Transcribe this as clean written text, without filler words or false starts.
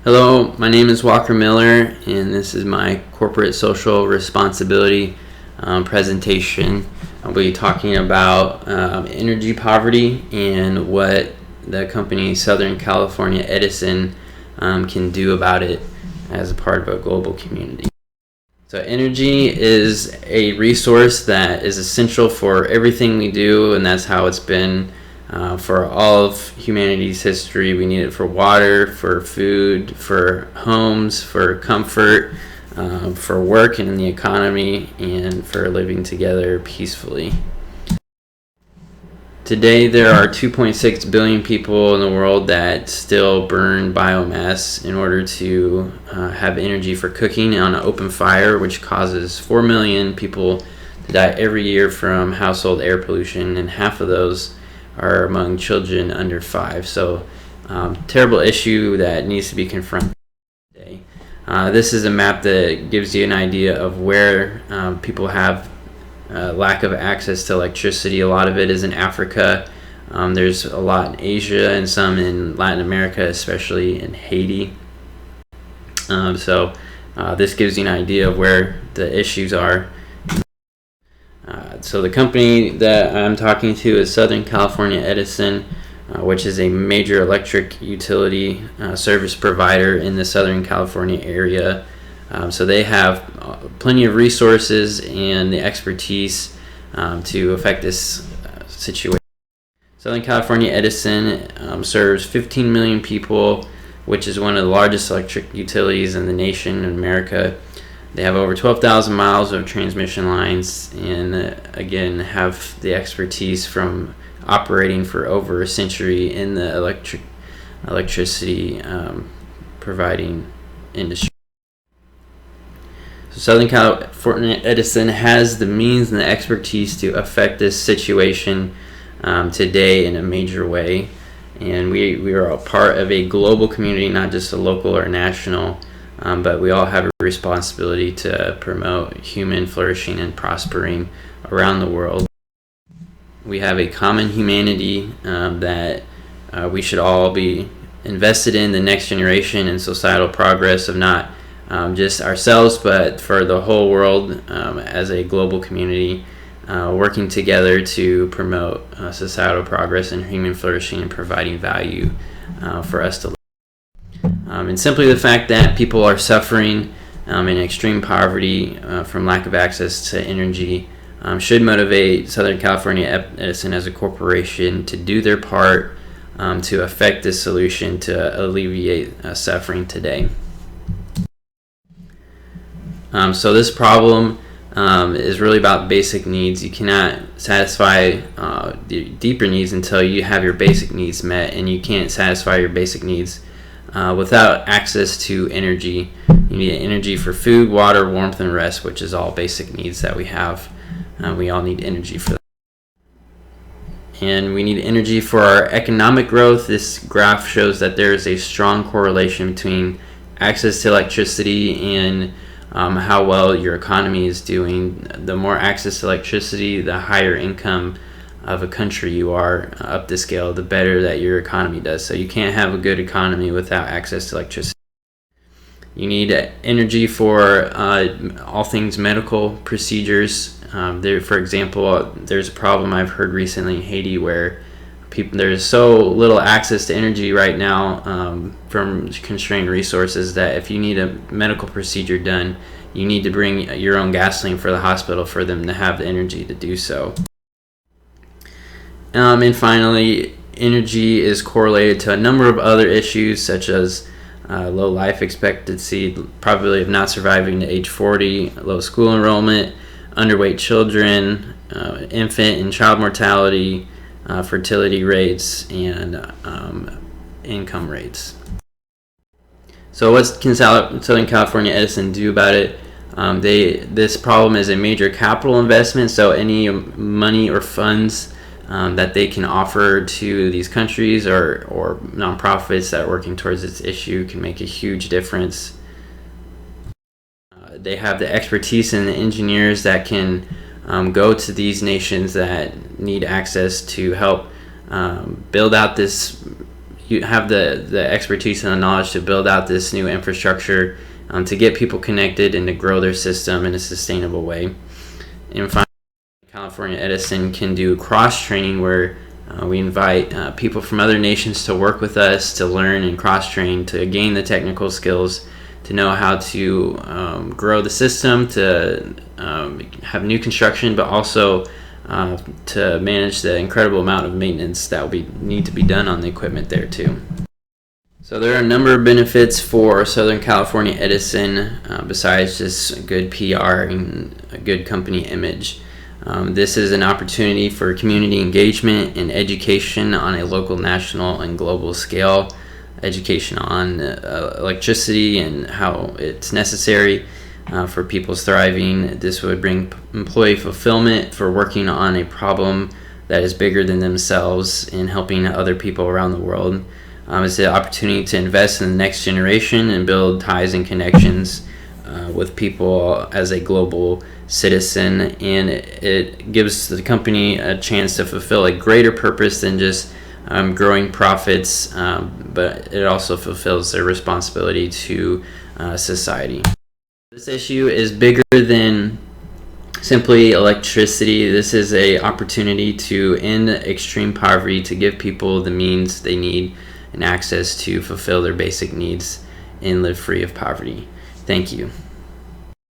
Hello, my name is Walker Miller, and this is my corporate social responsibility presentation. I'll be talking about energy poverty and what the company Southern California Edison can do about it as a part of a global community. So energy is a resource that is essential for everything we do, and that's how it's been for all of humanity's history. We need it for water, for food, for homes, for comfort, for work and in the economy, and for living together peacefully. Today there are 2.6 billion people in the world that still burn biomass in order to have energy for cooking on an open fire, which causes 4 million people to die every year from household air pollution, and half of those are among children under 5. So terrible issue that needs to be confronted today. This is a map that gives you an idea of where people have lack of access to electricity. A lot of it is in Africa. There's a lot in Asia and some in Latin America, especially in Haiti. So this gives you an idea of where the issues are. So the company that I'm talking to is Southern California Edison, which is a major electric utility service provider in the Southern California area. So they have plenty of resources and the expertise to affect this situation. Southern California Edison serves 15 million people, which is one of the largest electric utilities in the nation in America. They have over 12,000 miles of transmission lines, and again have the expertise from operating for over a century in the electricity providing industry. So Southern California Edison has the means and the expertise to affect this situation today in a major way, and we are a part of a global community, not just a local or national. But we all have a responsibility to promote human flourishing and prospering around the world. We have a common humanity that we should all be invested in the next generation and societal progress of not just ourselves, but for the whole world as a global community, working together to promote societal progress and human flourishing and providing value for us to live. And simply the fact that people are suffering in extreme poverty from lack of access to energy should motivate Southern California Edison as a corporation to do their part to affect this solution to alleviate suffering today. So this problem is really about basic needs. You cannot satisfy the deeper needs until you have your basic needs met, and you can't satisfy your basic needs without access to energy. You need energy for food, water, warmth, and rest, which is all basic needs that we have. We all need energy for that. And we need energy for our economic growth. This graph shows that there is a strong correlation between access to electricity and how well your economy is doing. The more access to electricity, the higher income of a country you are up the scale, the better that your economy does. So you can't have a good economy without access to electricity. You need energy for all things medical procedures. For example, there's a problem I've heard recently in Haiti where there's so little access to energy right now from constrained resources that if you need a medical procedure done, you need to bring your own gasoline for the hospital for them to have the energy to do so. And finally, energy is correlated to a number of other issues such as low life expectancy, probability of not surviving to age 40, low school enrollment, underweight children, infant and child mortality, fertility rates, and income rates. So what can Southern California Edison do about it? This problem is a major capital investment, so any money or funds that they can offer to these countries or nonprofits that are working towards this issue can make a huge difference. They have the expertise and the engineers that can go to these nations that need access to help build out this you have the expertise and the knowledge to build out this new infrastructure to get people connected and to grow their system in a sustainable way. And finally, California Edison can do cross-training where we invite people from other nations to work with us, to learn and cross-train, to gain the technical skills, to know how to grow the system, to have new construction, but also to manage the incredible amount of maintenance that will need to be done on the equipment there too. So there are a number of benefits for Southern California Edison besides just good PR and a good company image. This is an opportunity for community engagement and education on a local, national, and global scale. Education on electricity and how it's necessary for people's thriving. This would bring employee fulfillment for working on a problem that is bigger than themselves and helping other people around the world. It's the opportunity to invest in the next generation and build ties and connections with people as a global citizen, and it gives the company a chance to fulfill a greater purpose than just growing profits, but it also fulfills their responsibility to society. This issue is bigger than simply electricity. This is an opportunity to end extreme poverty, to give people the means they need and access to fulfill their basic needs and live free of poverty. Thank you.